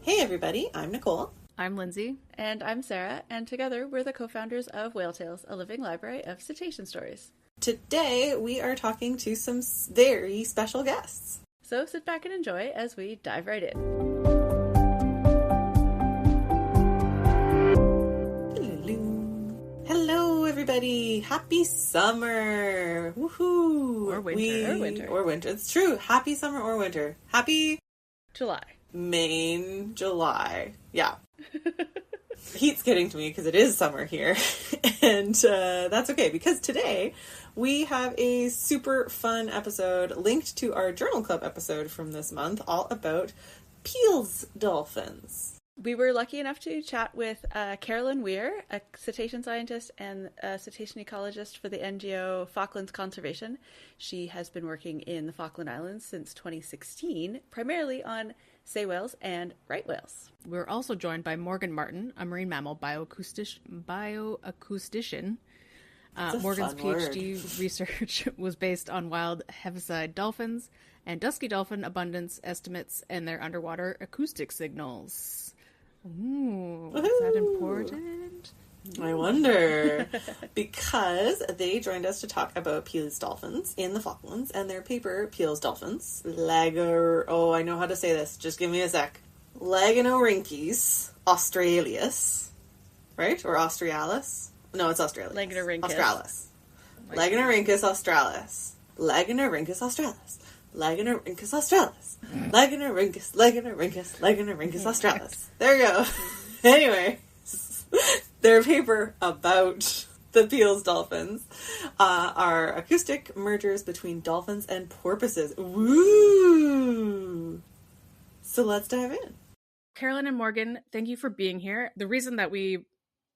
Hey everybody, I'm Nicole. I'm Lindsay. And I'm Sarah, and together we're the co-founders of Whale Tales, a living library of cetacean stories. Today we are talking to some very special guests. So sit back and enjoy as we dive right in. Hello everybody, happy summer! Woohoo! Or winter. Or winter. It's true, happy summer or winter. Happy July. Maine, July. Yeah. Heat's getting to me because it is summer here. And that's okay because today we have a super fun episode linked to our Journal Club episode from this month all about Peale's dolphins. We were lucky enough to chat with Carolyn Weir, a cetacean scientist and a cetacean ecologist for the NGO Falklands Conservation. She has been working in the Falkland Islands since 2016, primarily on sei whales and right whales. We're also joined by Morgan Martin, a marine mammal bioacoustician. Morgan's PhD research was based on wild heaviside dolphins and dusky dolphin abundance estimates and their underwater acoustic signals. Ooh, is that important? I wonder. Because they joined us to talk about Peale's dolphins in the Falklands and their paper, Peale's Dolphins, I know how to say this, just give me a sec. Lagonorhynchus australis, right? Or australis? No, it's australis. Lagonorhynchus. Australis. Lagonorhynchus australis. Lagonorhynchus australis. Lagonorhynchus australis. Lagonorhynchus australis. There you go. Anyway, their paper about the Peale's dolphins are acoustic mergers between dolphins and porpoises. Woo! So let's dive in. Carolyn and Morgan, thank you for being here. The reason that we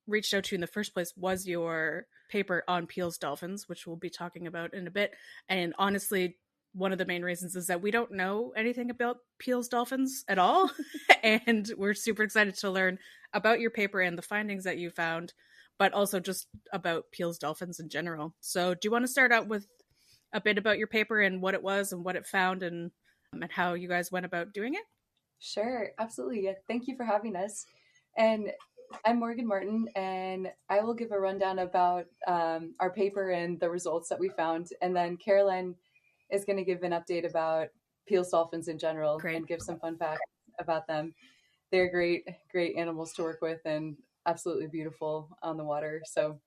reached out to you in the first place was your paper on Peale's dolphins, which we'll be talking about in a bit. And honestly, one of the main reasons is that we don't know anything about Peale's dolphins at all. And we're super excited to learn about your paper and the findings that you found, but also just about Peale's dolphins in general. So do you want to start out with a bit about your paper and what it was and what it found and how you guys went about doing it? Sure, absolutely. Thank you for having us. And I'm Morgan Martin, and I will give a rundown about our paper and the results that we found. And then Carolyn is going to give an update about Peale's dolphins in general. Great. And give some fun facts about them. They're great animals to work with and absolutely beautiful on the water. So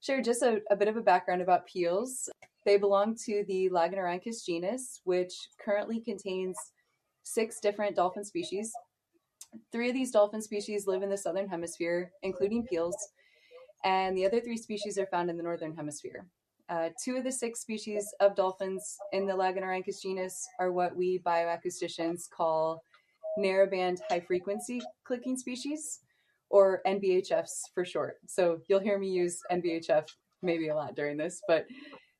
sure, just a bit of a background about Peale's. They belong to the Lagonorhynchus genus, which currently contains 6 different dolphin species. 3 of these dolphin species live in the southern hemisphere, including Peale's, and the other 3 species are found in the northern hemisphere. 2 of the 6 species of dolphins in the Lagonorhynchus genus are what we bioacousticians call narrowband high-frequency clicking species, or NBHFs for short. So you'll hear me use NBHF maybe a lot during this, but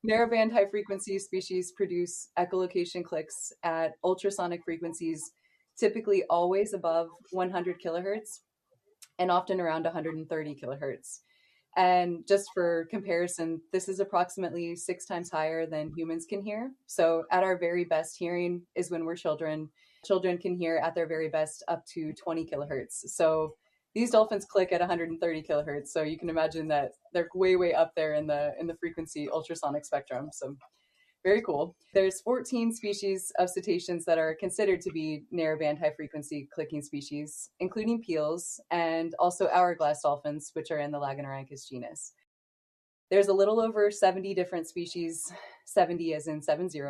narrowband high-frequency species produce echolocation clicks at ultrasonic frequencies, typically always above 100 kilohertz and often around 130 kilohertz. And just for comparison, this is approximately 6 times higher than humans can hear. So at our very best hearing is when we're children. Children can hear at their very best up to 20 kilohertz. So these dolphins click at 130 kilohertz. So you can imagine that they're way up there in the frequency ultrasonic spectrum. So very cool. There's 14 species of cetaceans that are considered to be narrowband high-frequency clicking species, including Peale's and also hourglass dolphins, which are in the Lagonorhynchus genus. There's a little over 70 different species, 70 as in 70,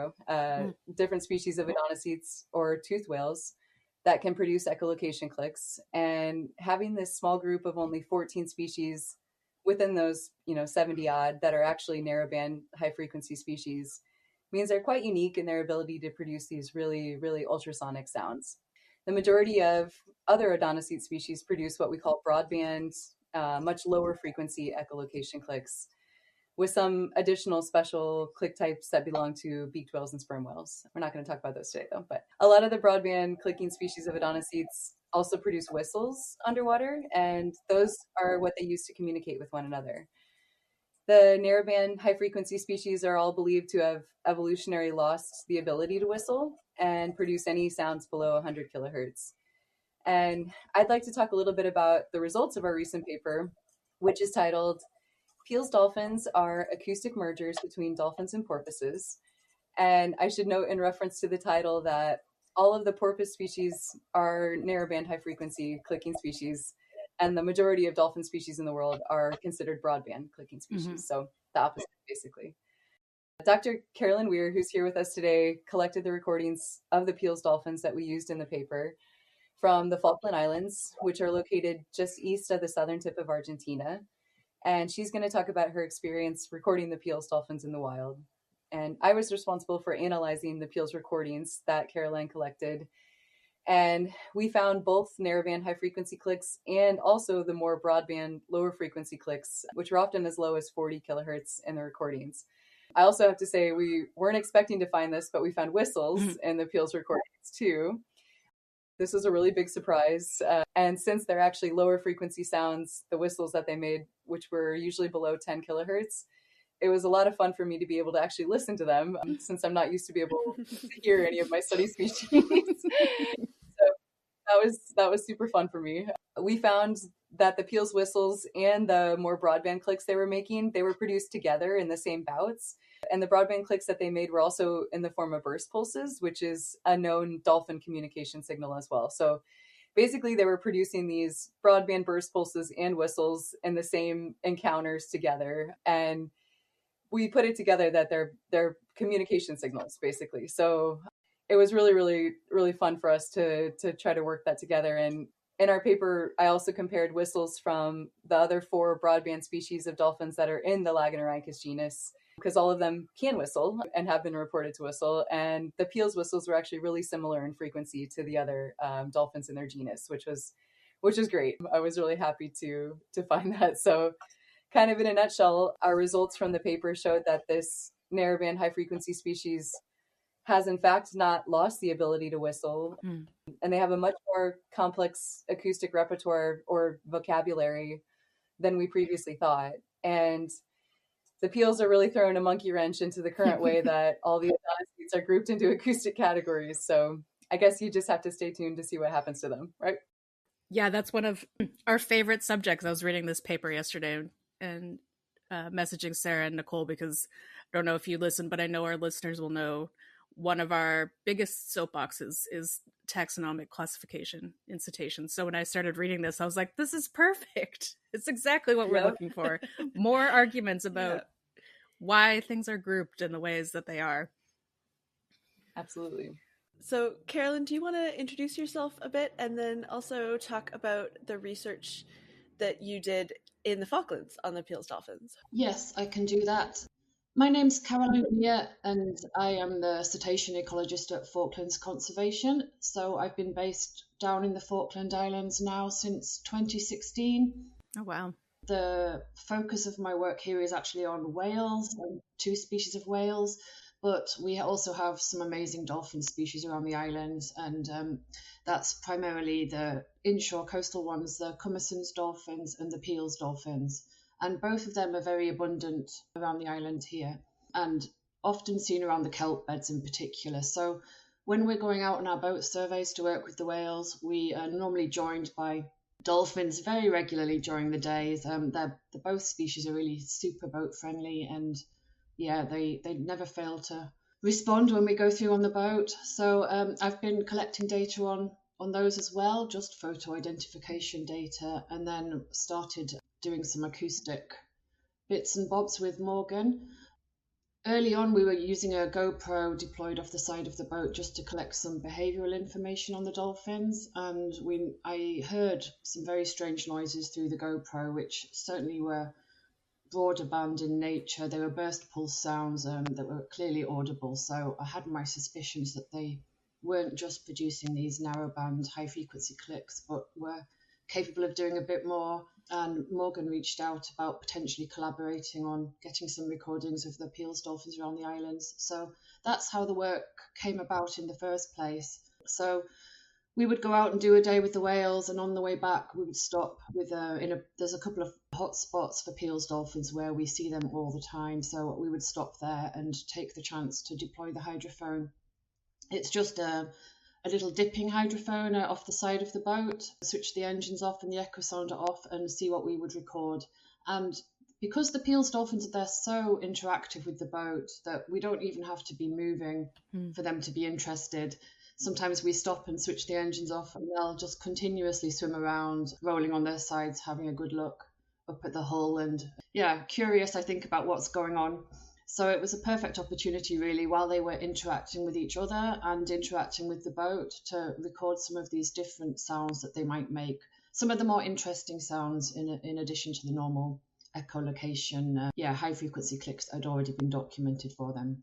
different species of odontocetes or toothed whales that can produce echolocation clicks. And having this small group of only 14 species within those, 70 odd that are actually narrowband high-frequency species means they're quite unique in their ability to produce these really ultrasonic sounds. The majority of other odontocete species produce what we call broadband, much lower frequency echolocation clicks, with some additional special click types that belong to beaked whales and sperm whales. We're not going to talk about those today, though. But a lot of the broadband clicking species of odontocetes also produce whistles underwater, and those are what they use to communicate with one another. The narrowband high-frequency species are all believed to have evolutionarily lost the ability to whistle and produce any sounds below 100 kilohertz. And I'd like to talk a little bit about the results of our recent paper, which is titled Peale's Dolphins Are Acoustic Mergers Between Dolphins and Porpoises. And I should note in reference to the title that all of the porpoise species are narrowband high frequency clicking species, and the majority of dolphin species in the world are considered broadband clicking species. Mm-hmm. So the opposite, basically. Dr. Carolyn Weir, who's here with us today, collected the recordings of the Peale's dolphins that we used in the paper from the Falkland Islands, which are located just east of the southern tip of Argentina. And she's going to talk about her experience recording the Peale's dolphins in the wild. And I was responsible for analyzing the Peale's recordings that Caroline collected. And we found both narrowband high frequency clicks and also the more broadband lower frequency clicks, which were often as low as 40 kilohertz in the recordings. I also have to say we weren't expecting to find this, but we found whistles in the Peale's recordings too. This was a really big surprise. And since they're actually lower frequency sounds, the whistles that they made, which were usually below 10 kilohertz, it was a lot of fun for me to be able to actually listen to them since I'm not used to be able to hear any of my study species. So that was super fun for me. We found that the Peale's whistles and the more broadband clicks they were making, they were produced together in the same bouts. And the broadband clicks that they made were also in the form of burst pulses, which is a known dolphin communication signal as well. So basically they were producing these broadband burst pulses and whistles in the same encounters together. And we put it together that they're communication signals, basically. So it was really, really, really fun for us to try to work that together. And in our paper, I also compared whistles from the other 4 broadband species of dolphins that are in the Lagonorhynchus genus, because all of them can whistle and have been reported to whistle. And the Peale's whistles were actually really similar in frequency to the other dolphins in their genus, which was great. I was really happy to find that. So kind of in a nutshell, our results from the paper showed that this narrowband high frequency species has in fact not lost the ability to whistle. And they have a much more complex acoustic repertoire or vocabulary than we previously thought. And the Peales are really throwing a monkey wrench into the current way that all the species are grouped into acoustic categories. So I guess you just have to stay tuned to see what happens to them, right? Yeah, that's one of our favorite subjects. I was reading this paper yesterday and messaging Sarah and Nicole because I don't know if you listen, but I know our listeners will know one of our biggest soapboxes is taxonomic classification in cetaceans. So when I started reading this, I was like, this is perfect. It's exactly what we're looking for. More arguments about why things are grouped in the ways that they are. Absolutely. So, Carolyn, do you want to introduce yourself a bit and then also talk about the research that you did in the Falklands on the Peale's dolphins? Yes, I can do that. My name's Caroline Weir, and I am the cetacean ecologist at Falklands Conservation. So I've been based down in the Falkland Islands now since 2016. Oh, wow. The focus of my work here is actually on whales, and 2 species of whales, but we also have some amazing dolphin species around the islands, and that's primarily the inshore coastal ones, the Commerson's dolphins and the Peale's dolphins. And both of them are very abundant around the island here and often seen around the kelp beds in particular. So when we're going out on our boat surveys to work with the whales, we are normally joined by dolphins very regularly during the days. Both species are really super boat friendly, and they never fail to respond when we go through on the boat. So I've been collecting data on those as well, just photo identification data, and then started doing some acoustic bits and bobs with Morgan. Early on, we were using a GoPro deployed off the side of the boat just to collect some behavioural information on the dolphins, and I heard some very strange noises through the GoPro, which certainly were broader band in nature. They were burst pulse sounds that were clearly audible, so I had my suspicions that they weren't just producing these narrow band high frequency clicks, but were capable of doing a bit more. And Morgan reached out about potentially collaborating on getting some recordings of the Peale's dolphins around the islands. So that's how the work came about in the first place. So we would go out and do a day with the whales, and on the way back we would stop with there's a couple of hot spots for Peale's dolphins where we see them all the time. So we would stop there and take the chance to deploy the hydrophone. It's just a a little dipping hydrophone off the side of the boat, switch the engines off and the echo sounder off, and see what we would record. And because the Peale's dolphins, they're so interactive with the boat that we don't even have to be moving for them to be interested. Sometimes we stop and switch the engines off and they'll just continuously swim around, rolling on their sides, having a good look up at the hull and, yeah, curious, I think, about what's going on. So it was a perfect opportunity, really, while they were interacting with each other and interacting with the boat, to record some of these different sounds that they might make. Some of the more interesting sounds in addition to the normal echolocation, high frequency clicks that had already been documented for them.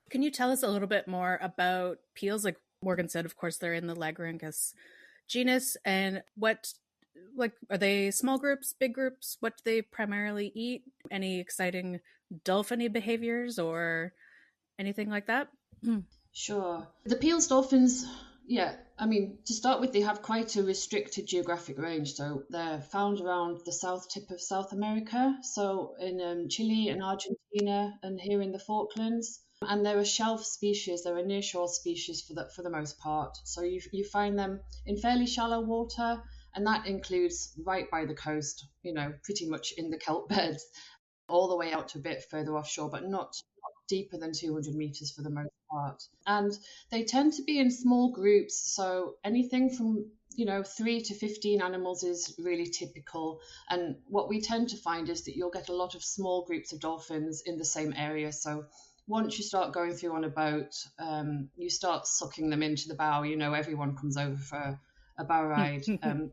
Can you tell us a little bit more about Peales? Like Morgan said, of course, they're in the Lagryngus genus. And what, like, are they small groups, big groups? What do they primarily eat? Any exciting dolphiny behaviors or anything like that? Sure. The Peale's dolphins, to start with, they have quite a restricted geographic range. So they're found around the south tip of South America, so in Chile and Argentina and here in the Falklands. And they're a shelf species, they're a nearshore species for the most part. So you find them in fairly shallow water, and that includes right by the coast, pretty much in the kelp beds, all the way out to a bit further offshore, but not deeper than 200 meters for the most part. And they tend to be in small groups, so anything from 3 to 15 animals is really typical. And what we tend to find is that you'll get a lot of small groups of dolphins in the same area. So once you start going through on a boat, you start sucking them into the bow. Everyone comes over for a bow ride.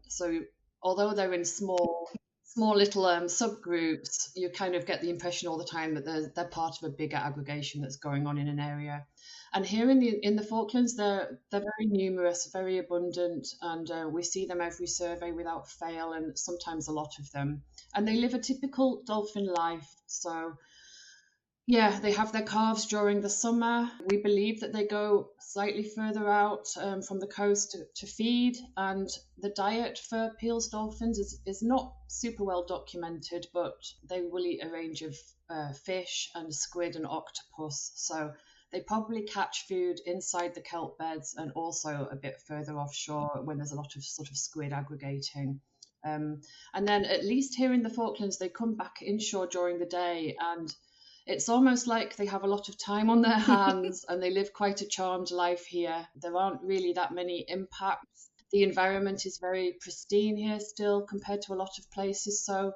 So although they're in small little subgroups, you kind of get the impression all the time that they're part of a bigger aggregation that's going on in an area. And here in the Falklands, they're very numerous, very abundant, and we see them every survey without fail, and sometimes a lot of them. And they live a typical dolphin life. So yeah, they have their calves during the summer. We believe that they go slightly further out from the coast to feed. And the diet for Peale's dolphins is not super well documented, but they will eat a range of fish and squid and octopus. So they probably catch food inside the kelp beds and also a bit further offshore when there's a lot of sort of squid aggregating. And then at least here in the Falklands, they come back inshore during the day, and it's almost like they have a lot of time on their hands and they live quite a charmed life here. There aren't really that many impacts. The environment is very pristine here still compared to a lot of places. So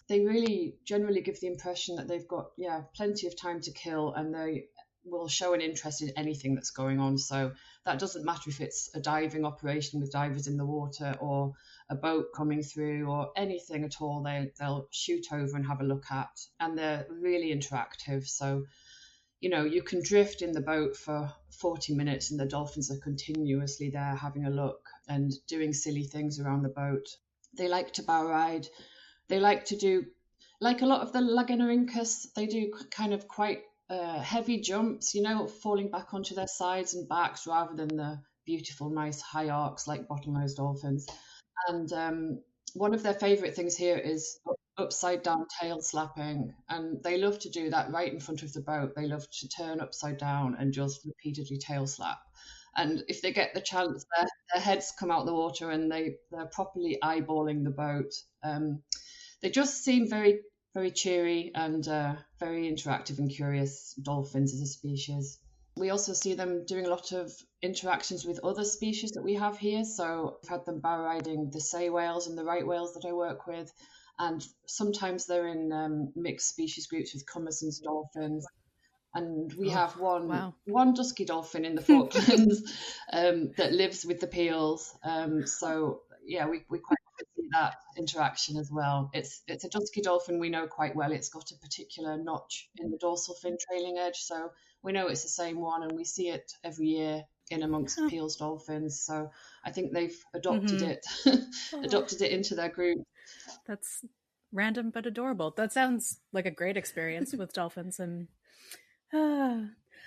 they really generally give the impression that they've got, plenty of time to kill, and they will show an interest in anything that's going on. So that doesn't matter if it's a diving operation with divers in the water or a boat coming through or anything at all. They'll shoot over and have a look at, and they're really interactive. So, you can drift in the boat for 40 minutes and the dolphins are continuously there having a look and doing silly things around the boat. They like to bow ride. They like to do, like a lot of the Lagryngus, they do kind of quite heavy jumps, falling back onto their sides and backs rather than the beautiful, nice high arcs like bottlenose dolphins. And one of their favorite things here is upside down tail slapping. And they love to do that right in front of the boat. They love to turn upside down and just repeatedly tail slap. And if they get the chance, their heads come out the water and they're properly eyeballing the boat. They just seem very, very cheery and very interactive and curious dolphins as a species. We also see them doing a lot of interactions with other species that we have here. So I've had them bow riding the sei whales and the right whales that I work with. And sometimes they're in mixed species groups with Commerson's dolphins. And we have one dusky dolphin in the Falklands that lives with the Peales. So yeah, we quite often see that interaction as well. It's a dusky dolphin we know quite well. It's got a particular notch in the dorsal fin trailing edge, so we know it's the same one, and we see it every year in amongst Peale's dolphins. So I think they've adopted it into their group. That's random but adorable. That sounds like a great experience with dolphins. And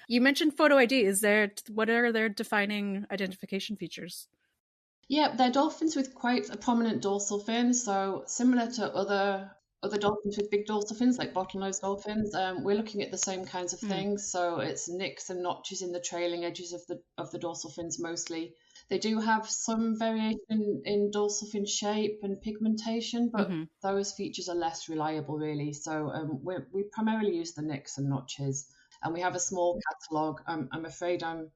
you mentioned photo ID. What are their defining identification features? Yeah, they're dolphins with quite a prominent dorsal fin. So similar to other other dolphins with big dorsal fins, like bottlenose dolphins. We're looking at the same kinds of things. So it's nicks and notches in the trailing edges of the dorsal fins mostly. They do have some variation in dorsal fin shape and pigmentation, but those features are less reliable, really. So we primarily use the nicks and notches, and we have a small catalogue. I'm afraid I'm,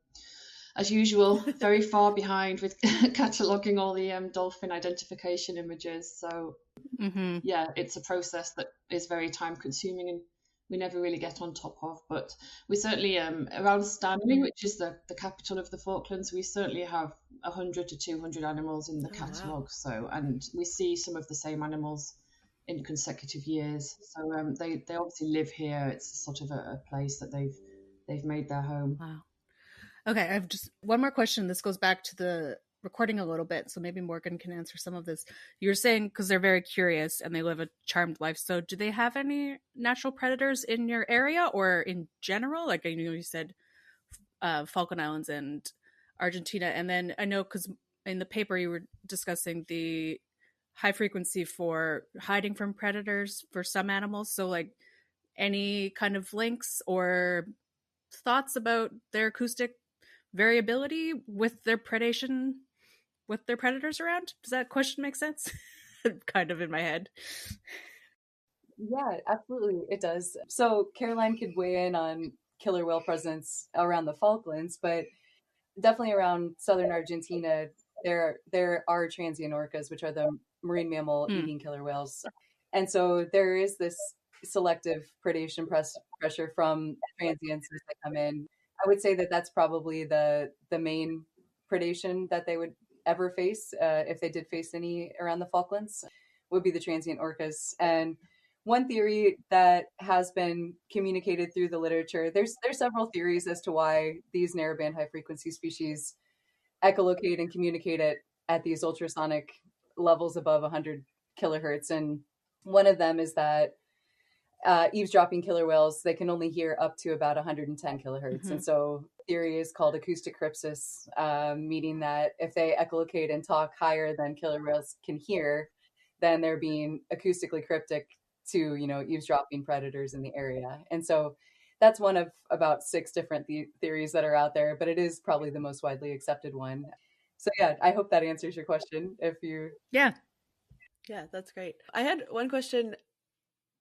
as usual, very far behind with cataloguing all the dolphin identification images. So yeah, it's a process that is very time consuming and we never really get on top of. But we certainly, around Stanley, which is the capital of the Falklands, we certainly have 100 to 200 animals in the catalogue. Wow. So, and we see some of the same animals in consecutive years. So they obviously live here. It's sort of a place that they've made their home. Wow. Okay, I have just one more question. This goes back to the recording a little bit, so maybe Morgan can answer some of this. You're saying because they're very curious and they live a charmed life. So do they have any natural predators in your area or in general? Like, you said Falkland Islands and Argentina. And then I know because in the paper you were discussing the high frequency for hiding from predators for some animals. So like any kind of links or thoughts about their acoustic variability with their predation with their predators around? Does that question make sense? Kind of in my head. Yeah, absolutely, it does. So Caroline could weigh in on killer whale presence around the Falklands, but definitely around southern Argentina, there are transient orcas, which are the marine mammal eating killer whales. And so there is this selective predation pressure from transients as they come in. I would say that that's probably the main predation that they would ever face, if they did face any around the Falklands, would be the transient orcas. And one theory that has been communicated through the literature, there's several theories as to why these narrowband high frequency species echolocate and communicate at these ultrasonic levels above 100 kilohertz. And one of them is that eavesdropping killer whales, they can only hear up to about 110 kilohertz. And so theory is called acoustic crypsis, meaning that if they echolocate and talk higher than killer whales can hear, then they're being acoustically cryptic to, eavesdropping predators in the area. And so that's one of about 6 different theories that are out there, but it is probably the most widely accepted one. So yeah, I hope that answers your question. Yeah, that's great. I had one question.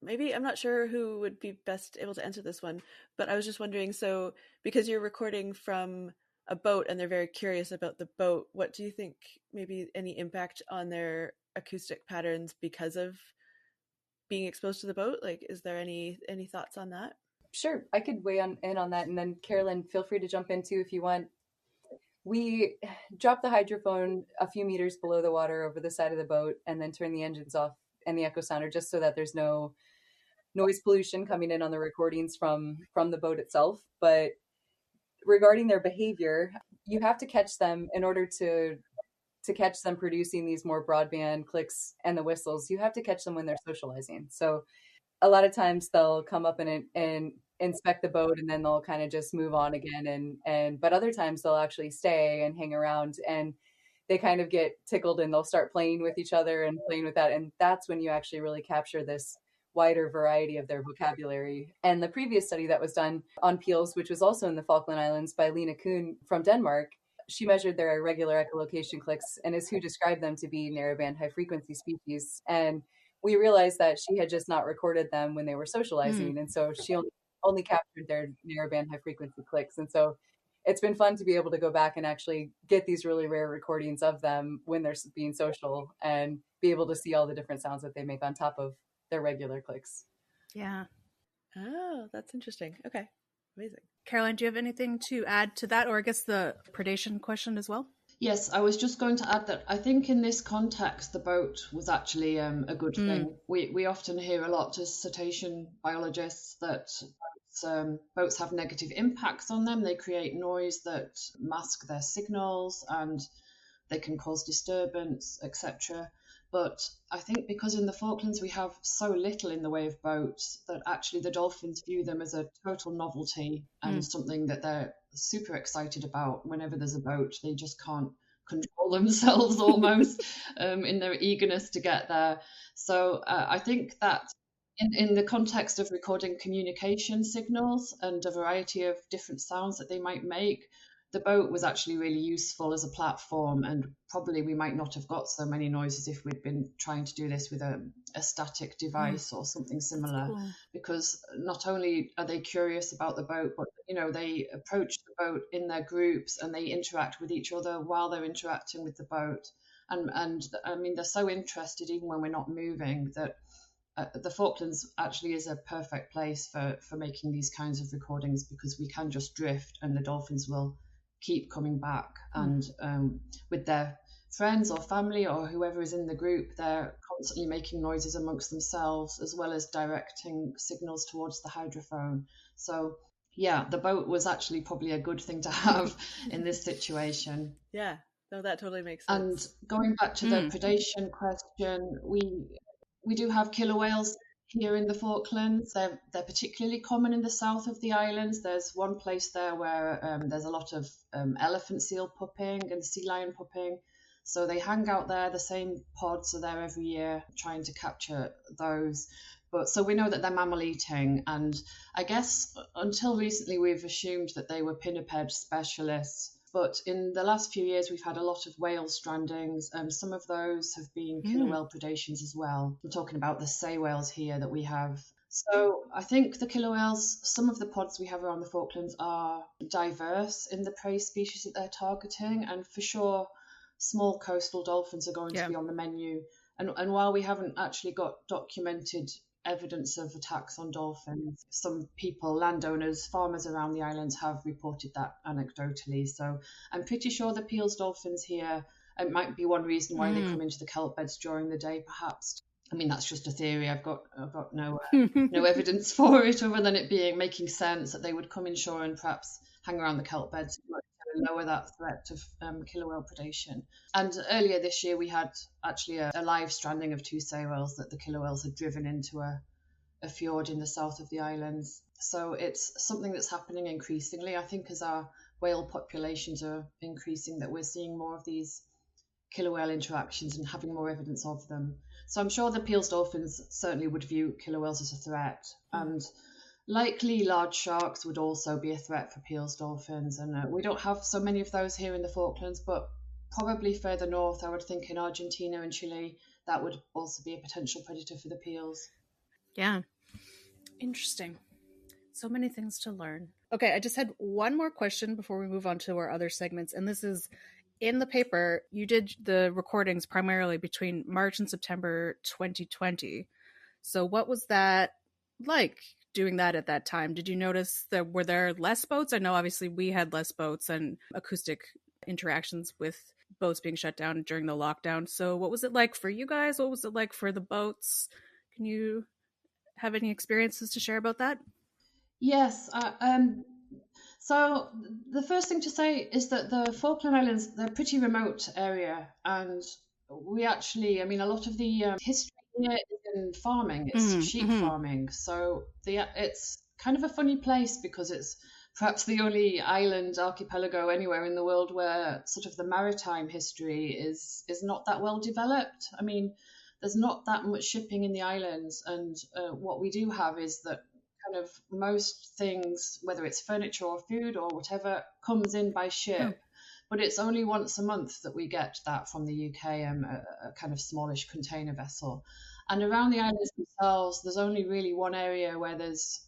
Maybe I'm not sure who would be best able to answer this one, but I was just wondering, so because you're recording from a boat and they're very curious about the boat, what do you think maybe any impact on their acoustic patterns because of being exposed to the boat? Like, is there any thoughts on that? Sure, I could weigh in on that, and then Carolyn, feel free to jump in too if you want. We drop the hydrophone a few meters below the water over the side of the boat and then turn the engines off and the echo sounder just so that there's no noise pollution coming in on the recordings from the boat itself. But regarding their behavior, you have to catch them in order to catch them producing these more broadband clicks and the whistles. You have to catch them when they're socializing. So a lot of times they'll come up and inspect the boat and then they'll kind of just move on again. But other times they'll actually stay and hang around and they kind of get tickled and they'll start playing with each other and playing with that. And that's when you actually really capture this wider variety of their vocabulary. And the previous study that was done on peals, which was also in the Falkland Islands by Lena Kuhn from Denmark, she measured their irregular echolocation clicks and is who described them to be narrowband high frequency species. And we realized that she had just not recorded them when they were socializing. And so she only captured their narrowband high frequency clicks. And so it's been fun to be able to go back and actually get these really rare recordings of them when they're being social and be able to see all the different sounds that they make on top of their regular clicks. Yeah. Oh, that's interesting. Okay. Amazing. Caroline, do you have anything to add to that, or I guess the predation question as well? Yes, I was just going to add that I think in this context, the boat was actually a good thing. We often hear a lot as cetacean biologists that boats have negative impacts on them. They create noise that mask their signals and they can cause disturbance, etc. But I think because in the Falklands we have so little in the way of boats that actually the dolphins view them as a total novelty and something that they're super excited about whenever there's a boat. They just can't control themselves almost in their eagerness to get there. So I think that in the context of recording communication signals and a variety of different sounds that they might make, the boat was actually really useful as a platform, and probably we might not have got so many noises if we'd been trying to do this with a static device or something similar. Cool. Because not only are they curious about the boat, but they approach the boat in their groups and they interact with each other while they're interacting with the boat. And I mean, they're so interested even when we're not moving that the Falklands actually is a perfect place for making these kinds of recordings, because we can just drift and the dolphins will keep coming back. And with their friends or family or whoever is in the group, they're constantly making noises amongst themselves as well as directing signals towards the hydrophone. So yeah, the boat was actually probably a good thing to have in this situation. Yeah, no, that totally makes sense. And going back to the predation question, we do have killer whales here in the Falklands. They're particularly common in the south of the islands. There's one place there where there's a lot of elephant seal pupping and sea lion pupping. So they hang out there. The same pods are there every year trying to capture those. But so we know that they're mammal eating. And I guess until recently, we've assumed that they were pinniped specialists. But in the last few years, we've had a lot of whale strandings. Some of those have been killer whale predations as well. I'm talking about the sei whales here that we have. So I think the killer whales, some of the pods we have around the Falklands are diverse in the prey species that they're targeting. And for sure, small coastal dolphins are going to be on the menu. And while we haven't actually got documented evidence of attacks on dolphins, some people, landowners, farmers around the islands have reported that anecdotally. So I'm pretty sure the Peale's dolphins here, it might be one reason why they come into the kelp beds during the day, perhaps. I mean, that's just a theory. I've got no evidence for it other than it making sense that they would come inshore and perhaps hang around the kelp beds to lower that threat of killer whale predation. And earlier this year, we had actually a live stranding of 2 sei whales that the killer whales had driven into a fjord in the south of the islands. So it's something that's happening increasingly. I think as our whale populations are increasing, that we're seeing more of these killer whale interactions and having more evidence of them. So I'm sure the Peale's dolphins certainly would view killer whales as a threat. And likely large sharks would also be a threat for Peale's dolphins. And we don't have so many of those here in the Falklands, but probably further north, I would think in Argentina and Chile, that would also be a potential predator for the Peales. Yeah. Interesting. So many things to learn. Okay, I just had one more question before we move on to our other segments. And this is, in the paper, you did the recordings primarily between March and September 2020. So what was that like, doing that at that time? Did you notice that were there less boats? I know obviously we had less boats and acoustic interactions with boats being shut down during the lockdown. So what was it like for you guys? What was it like for the boats? Can you have any experiences to share about that? Yes. So the first thing to say is that the Falkland Islands, they're a pretty remote area, and we actually, I mean, a lot of the history here is in farming. It's sheep farming. So it's kind of a funny place because it's perhaps the only island archipelago anywhere in the world where sort of the maritime history is not that well developed. I mean, there's not that much shipping in the islands, and what we do have is that kind of most things, whether it's furniture or food or whatever, comes in by ship. But it's only once a month that we get that from the UK, a kind of smallish container vessel. And around the islands themselves, there's only really one area where there's,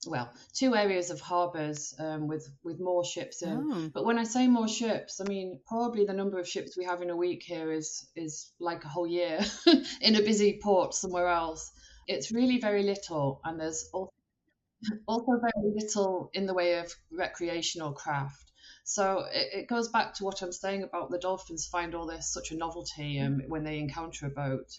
well, 2 areas of harbours with more ships in. But when I say more ships, I mean probably the number of ships we have in a week here is like a whole year in a busy port somewhere else. It's really very little, and there's also very little in the way of recreational craft. So it goes back to what I'm saying about the dolphins find all this such a novelty when they encounter a boat.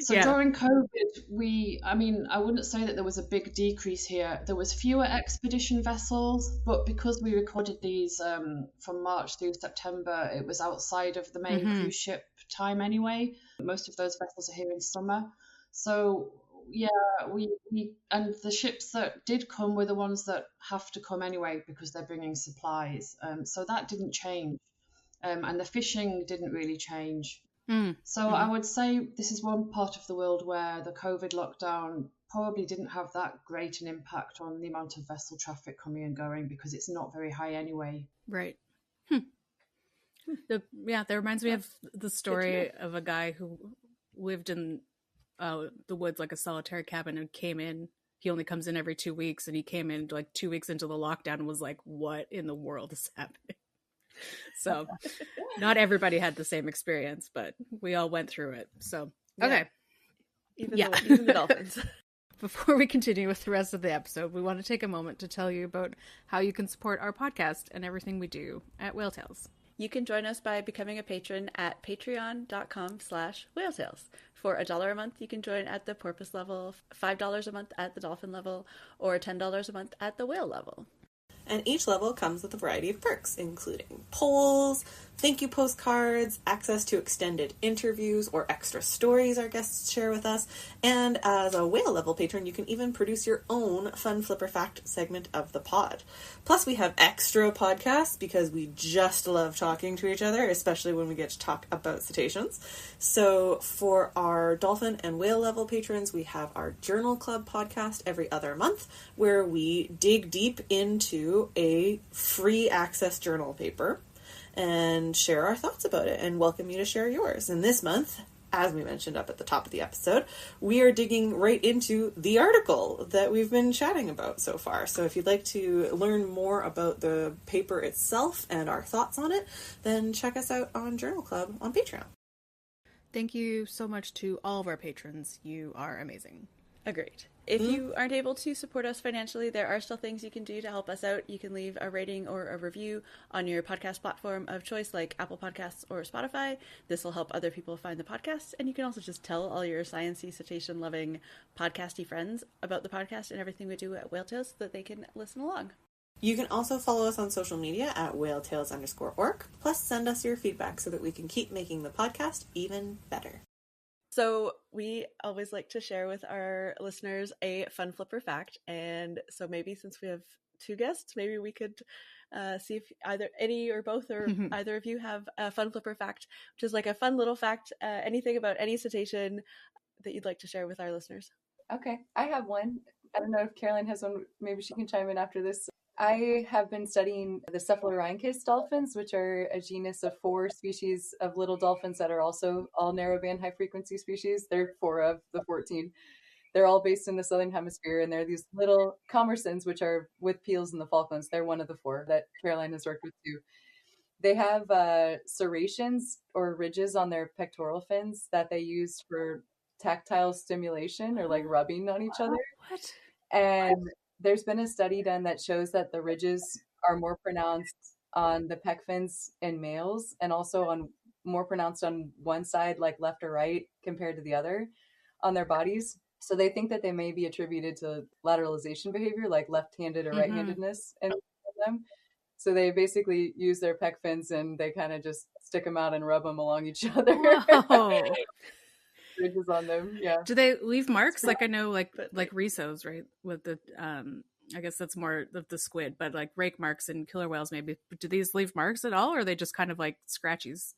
So during COVID, I wouldn't say that there was a big decrease here. There was fewer expedition vessels, but because we recorded these from March through September, it was outside of the main cruise ship time anyway. Most of those vessels are here in summer. So yeah, we and the ships that did come were the ones that have to come anyway because they're bringing supplies. So that didn't change. and the fishing didn't really change. So Mm-hmm. I would say this is one part of the world where the COVID lockdown probably didn't have that great an impact on the amount of vessel traffic coming and going, because it's not very high anyway. Right. That reminds me of the story of a guy who lived in the woods, like a solitary cabin, and came in. He only comes in every 2 weeks, and he came in like 2 weeks into the lockdown and was like, "What in the world is happening?" So, not everybody had the same experience, but we all went through it. So, okay. Even the dolphins. Before we continue with the rest of the episode, we want to take a moment to tell you about how you can support our podcast and everything we do at Whale Tales. You can join us by becoming a patron at patreon.com/whaletails. For $1 a month, you can join at the porpoise level, $5 a month at the dolphin level, or $10 a month at the whale level. And each level comes with a variety of perks, including polls, thank you postcards, access to extended interviews or extra stories our guests share with us, and as a whale level patron, you can even produce your own Fun Flipper Fact segment of the pod. Plus, we have extra podcasts because we just love talking to each other, especially when we get to talk about cetaceans. So for our dolphin and whale level patrons, we have our Journal Club podcast every other month, where we dig deep into a free access journal paper and share our thoughts about it and welcome you to share yours. And this month, as we mentioned up at the top of the episode, we are digging right into the article that we've been chatting about so far. So if you'd like to learn more about the paper itself and our thoughts on it, then check us out on Journal Club on Patreon. Thank you so much to all of our patrons. You are amazing. Agreed. If you aren't able to support us financially, there are still things you can do to help us out. You can leave a rating or a review on your podcast platform of choice, like Apple Podcasts or Spotify. This will help other people find the podcast. And you can also just tell all your sciencey, cetacean-loving, podcasty friends about the podcast and everything we do at Whale Tales so that they can listen along. You can also follow us on social media at whaletails_org. Plus, send us your feedback so that we can keep making the podcast even better. So we always like to share with our listeners a fun flipper fact. And so maybe since we have two guests, maybe we could see if either any or both or either of you have a fun flipper fact, which is like a fun little fact, anything about any cetacean that you'd like to share with our listeners. Okay, I have one. I don't know if Caroline has one. Maybe she can chime in after this. I have been studying the Cephalorhynchus dolphins, which are a genus of 4 species of little dolphins that are also all narrowband high-frequency species. They're 4 of the 14. They're all based in the Southern Hemisphere, and they're these little commersons, which are with Peales in the Falklands. They're one of the 4 that Caroline has worked with too. They have serrations or ridges on their pectoral fins that they use for tactile stimulation or like rubbing on each other. What? And there's been a study done that shows that the ridges are more pronounced on the pec fins in males and also on more pronounced on one side, like left or right, compared to the other on their bodies. So they think that they may be attributed to lateralization behavior, like left-handed or right-handedness in them. So they basically use their pec fins and they kind of just stick them out and rub them along each other. Whoa. Ridges on them, yeah. Do they leave marks? Like I know, like rhesos, right? With the I guess that's more of the squid, but like rake marks and killer whales, maybe. Do these leave marks at all, or are they just kind of like scratchies?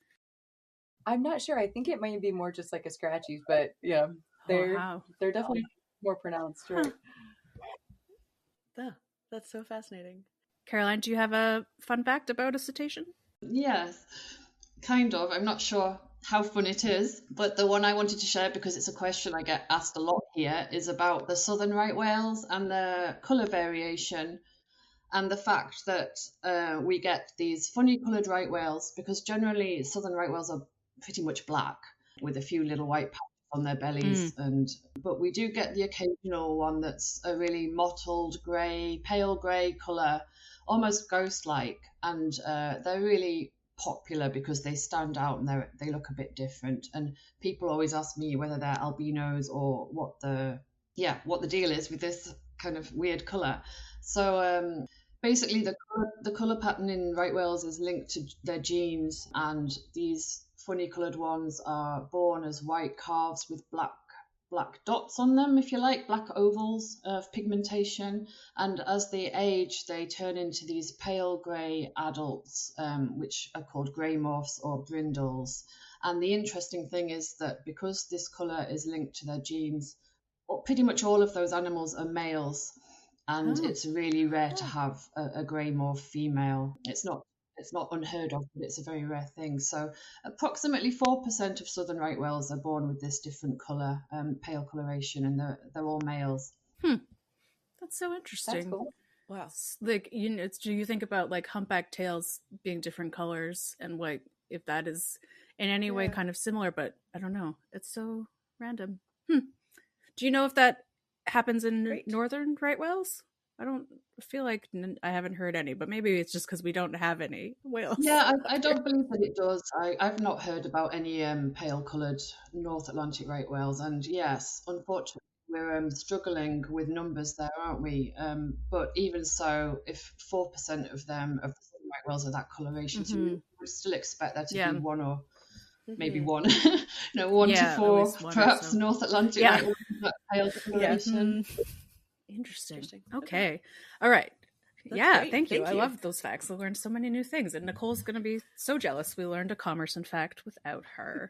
I'm not sure. I think it might be more just like a scratchies, but yeah, they're definitely more pronounced, right? That's so fascinating. Caroline, do you have a fun fact about a cetacean? Yes, kind of. I'm not sure how fun it is, but the one I wanted to share, because it's a question I get asked a lot here, is about the southern right whales and the colour variation, and the fact that we get these funny coloured right whales, because generally southern right whales are pretty much black with a few little white patches on their bellies, but we do get the occasional one that's a really mottled grey, pale grey colour, almost ghost-like, and they're really popular because they stand out and they look a bit different, and people always ask me whether they're albinos or what the deal is with this kind of weird color. So basically the color pattern in right whales is linked to their genes, and these funny colored ones are born as white calves with black black dots on them, if you like, black ovals of pigmentation. And as they age, they turn into these pale grey adults, which are called grey morphs or brindles. And the interesting thing is that because this colour is linked to their genes, pretty much all of those animals are males. And it's really rare to have a grey morph female. It's not unheard of, but it's a very rare thing. So approximately 4% of southern right whales are born with this different colour, pale coloration, and they're all males. That's so interesting. That's cool. Wow. Like, do you think about like humpback tails being different colors and like if that is in any way kind of similar, but I don't know. It's so random. Do you know if that happens in northern right whales? I don't feel like I haven't heard any, but maybe it's just because we don't have any whales. Yeah, I don't believe that it does. I've not heard about any pale-coloured North Atlantic right whales. And yes, unfortunately, we're struggling with numbers there, aren't we? But even so, if 4% of them, of the right whales are that coloration, so we would still expect there to be one or maybe one, 1 to 4, perhaps North Atlantic right whales with that pale coloration. Interesting. Okay. All right. That's great. Thank you. I love those facts. I learned so many new things, and Nicole's going to be so jealous we learned a Commerson fact without her.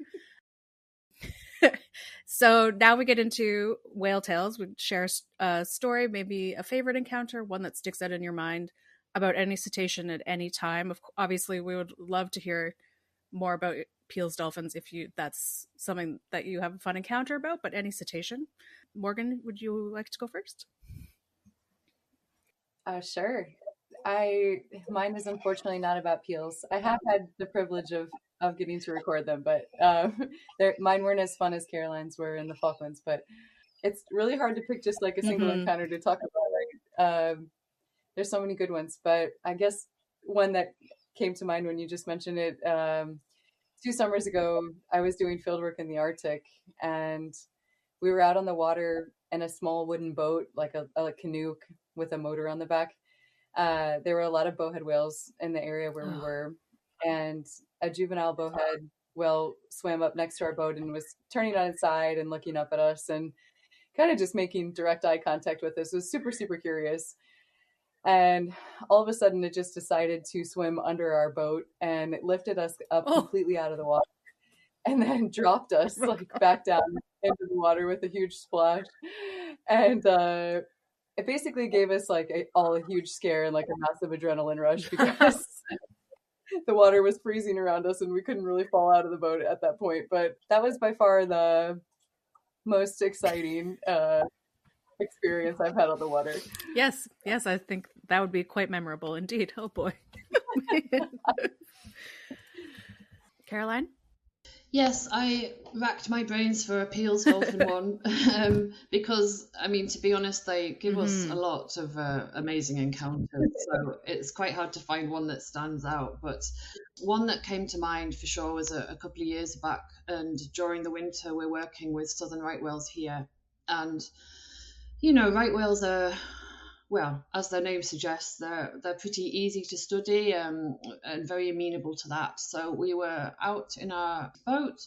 So now we get into whale tales. We share a story, maybe a favorite encounter, one that sticks out in your mind about any cetacean at any time. Obviously, we would love to hear more about Peale's dolphins if that's something that you have a fun encounter about, but any cetacean. Morgan, would you like to go first? Sure. Mine is unfortunately not about Peales. I have had the privilege of getting to record them, but mine weren't as fun as Caroline's were in the Falklands. But it's really hard to pick just like a single encounter to talk about. Right? There's so many good ones, but I guess one that came to mind when you just mentioned it. 2 summers ago, I was doing fieldwork in the Arctic, and we were out on the water in a small wooden boat, like a canoe with a motor on the back. There were a lot of bowhead whales in the area where we were, and a juvenile bowhead whale swam up next to our boat and was turning on its side and looking up at us and kind of just making direct eye contact with us. It was super, super curious. And all of a sudden it just decided to swim under our boat, and it lifted us up completely out of the water and then dropped us back down into the water with a huge splash. And it basically gave us all a huge scare and like a massive adrenaline rush because the water was freezing around us and we couldn't really fall out of the boat at that point. But that was by far the most exciting experience I've had on the water. Yes, I think that would be quite memorable indeed. Oh boy. Caroline? Yes, I racked my brains for a Peale's dolphin one because, I mean, to be honest, they give us a lot of amazing encounters, so it's quite hard to find one that stands out. But one that came to mind for sure was a couple of years back, and during the winter we're working with southern right whales here, and right whales are, well, as their name suggests, they're pretty easy to study and very amenable to that. So we were out in our boat.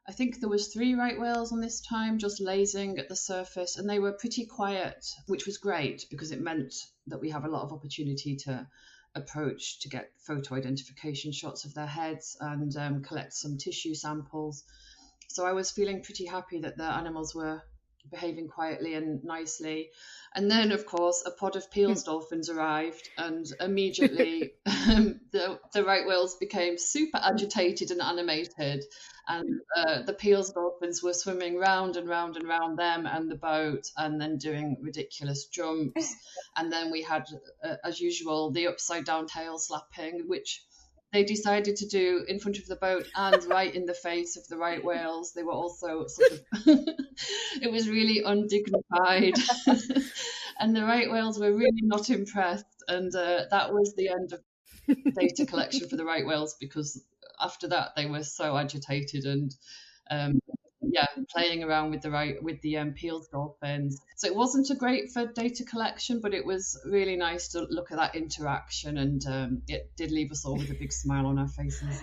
I think there was 3 right whales on this time, just lazing at the surface, and they were pretty quiet, which was great because it meant that we have a lot of opportunity to approach to get photo identification shots of their heads and collect some tissue samples. So I was feeling pretty happy that the animals were behaving quietly and nicely. And then, of course, a pod of Peale's dolphins arrived, and immediately the right whales became super agitated and animated, and the Peale's dolphins were swimming round and round and round them and the boat, and then doing ridiculous jumps. And then we had, as usual, the upside down tail slapping, which they decided to do in front of the boat and right in the face of the right whales. They were also sort of, it was really undignified. And the right whales were really not impressed. And that was the end of data collection for the right whales, because after that they were so agitated and playing around with the Peale's dolphins. So it wasn't great for data collection, but it was really nice to look at that interaction, and it did leave us all with a big smile on our faces.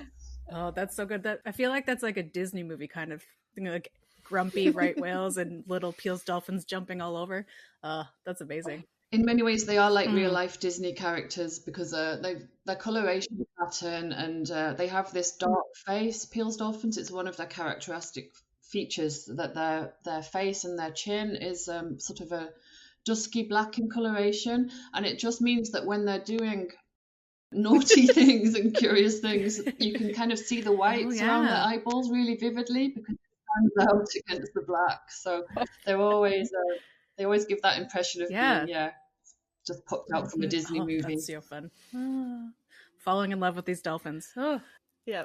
Oh, that's so good. That I feel like that's like a Disney movie kind of thing, like grumpy right whales and little Peale's dolphins jumping all over. That's amazing. In many ways, they are like real life Disney characters because their coloration pattern and they have this dark face. Peale's dolphins, it's one of their characteristic features that their face and their chin is sort of a dusky black in coloration, and it just means that when they're doing naughty things and curious things, you can kind of see the whites around their eyeballs really vividly because it stands out against the black. So they're always they always give that impression of being just popped out from a Disney movie. That's so fun. Falling in love with these dolphins. Yeah.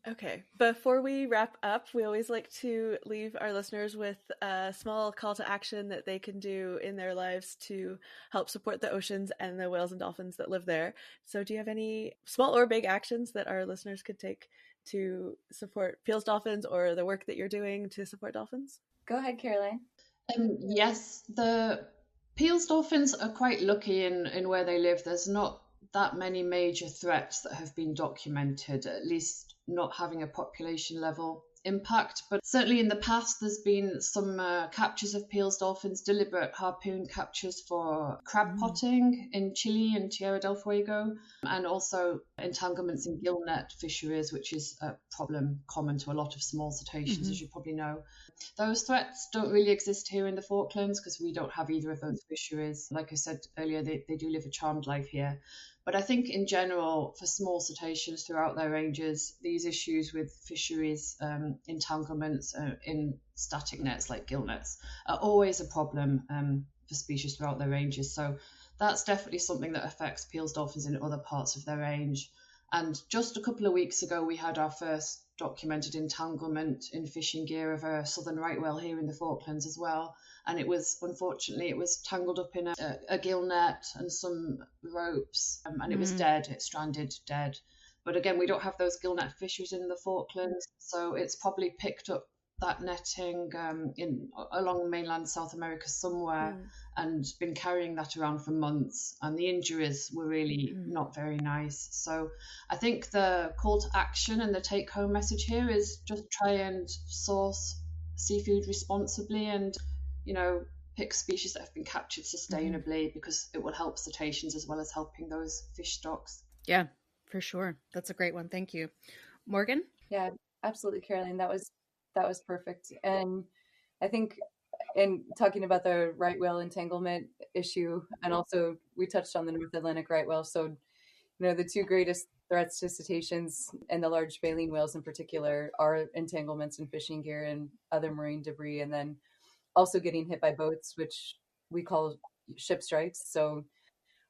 Okay. Before we wrap up, we always like to leave our listeners with a small call to action that they can do in their lives to help support the oceans and the whales and dolphins that live there. So do you have any small or big actions that our listeners could take to support Peale's dolphins or the work that you're doing to support dolphins? Go ahead, Caroline. Yes, the Peale's dolphins are quite lucky in where they live. There's not that many major threats that have been documented, at least not having a population level impact. But certainly in the past, there's been some captures of Peale's dolphins, deliberate harpoon captures for crab potting in Chile and Tierra del Fuego, and also entanglements in gillnet fisheries, which is a problem common to a lot of small cetaceans, as you probably know. Those threats don't really exist here in the Falklands because we don't have either of those fisheries. Like I said earlier, they do live a charmed life here. But I think in general, for small cetaceans throughout their ranges, these issues with fisheries entanglements in static nets like gillnets are always a problem for species throughout their ranges. So that's definitely something that affects Peale's dolphins in other parts of their range. And just a couple of weeks ago, we had our first documented entanglement in fishing gear of a southern right whale here in the Falklands as well. And unfortunately, it was tangled up in a gill net and some ropes, and it was dead. It stranded dead. But again, we don't have those gill net fisheries in the Falklands, so it's probably picked up that netting along mainland South America somewhere and been carrying that around for months. And the injuries were really not very nice. So I think the call to action and the take-home message here is just try and source seafood responsibly and pick species that have been captured sustainably because it will help cetaceans as well as helping those fish stocks. Yeah, for sure. That's a great one. Thank you. Morgan? Yeah, absolutely, Caroline. That was perfect. And I think in talking about the right whale entanglement issue, and also we touched on the North Atlantic right whale. So, the two greatest threats to cetaceans and the large baleen whales in particular are entanglements in fishing gear and other marine debris, and then also getting hit by boats, which we call ship strikes. So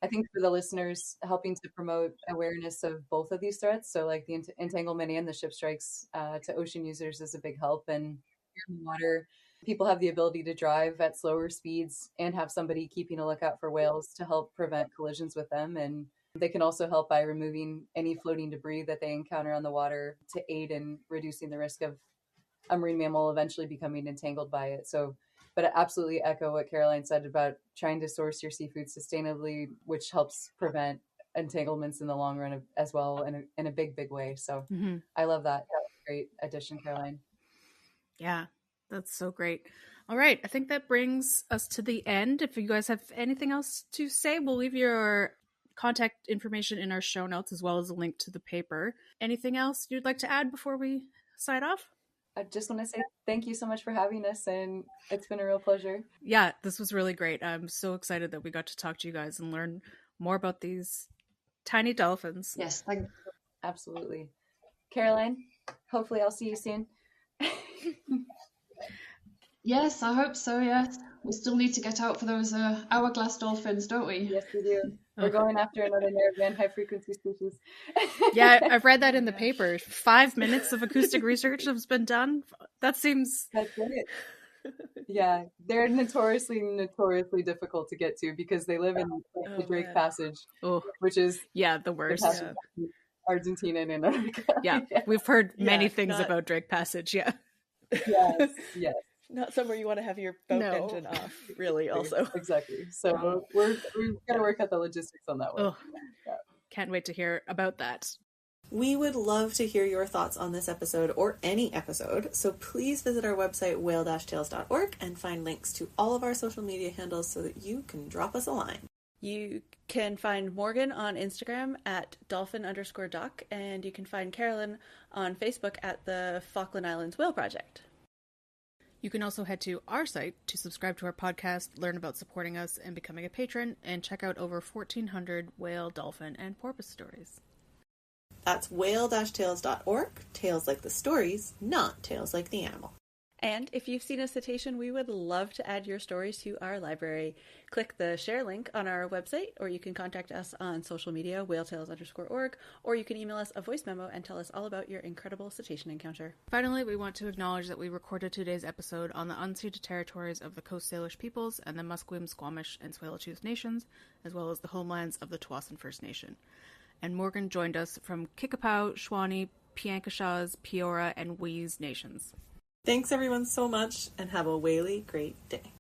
I think for the listeners, helping to promote awareness of both of these threats, so like the entanglement and the ship strikes to ocean users is a big help. And in the water, people have the ability to drive at slower speeds and have somebody keeping a lookout for whales to help prevent collisions with them. And they can also help by removing any floating debris that they encounter on the water to aid in reducing the risk of a marine mammal eventually becoming entangled by it. But I absolutely echo what Caroline said about trying to source your seafood sustainably, which helps prevent entanglements in the long run as well in a big, big way. So I love that. That's a great addition, Caroline. Yeah, that's so great. All right. I think that brings us to the end. If you guys have anything else to say, we'll leave your contact information in our show notes as well as a link to the paper. Anything else you'd like to add before we sign off? I just want to say thank you so much for having us, and it's been a real pleasure. Yeah, this was really great. I'm so excited that we got to talk to you guys and learn more about these tiny dolphins. Yes, thank you. Absolutely. Caroline, hopefully I'll see you soon. Yes, I hope so, yes. We still need to get out for those hourglass dolphins, don't we? Yes, we do. We're going after another narrowband high-frequency species. Yeah, I've read that in the paper. 5 minutes of acoustic research has been done. That's it. Yeah, they're notoriously difficult to get to because they live in the Drake Passage, which is the worst. Argentina and Antarctica. Yeah, we've heard many things about Drake Passage, yeah. Yes. Not somewhere you want to have your boat engine off, really, also. Exactly. So we've got to work out the logistics on that one. Can't wait to hear about that. We would love to hear your thoughts on this episode or any episode, so please visit our website whale-tales.org and find links to all of our social media handles so that you can drop us a line. You can find Morgan on Instagram at dolphin_doc, and you can find Carolyn on Facebook at the Falkland Islands Whale Project. You can also head to our site to subscribe to our podcast, learn about supporting us and becoming a patron, and check out over 1,400 whale, dolphin, and porpoise stories. That's whale-tales.org, tales like the stories, not tales like the animal. And if you've seen a cetacean, we would love to add your stories to our library. Click the share link on our website, or you can contact us on social media, whaletales_org, or you can email us a voice memo and tell us all about your incredible cetacean encounter. Finally, we want to acknowledge that we recorded today's episode on the unceded territories of the Coast Salish peoples and the Musqueam, Squamish, and Tsleil-Waututh nations, as well as the homelands of the Tsawwassen First Nation. And Morgan joined us from Kickapoo, Shawnee, Piankashaws, Peora, and Wheeze nations. Thanks everyone so much, and have a whaley great day.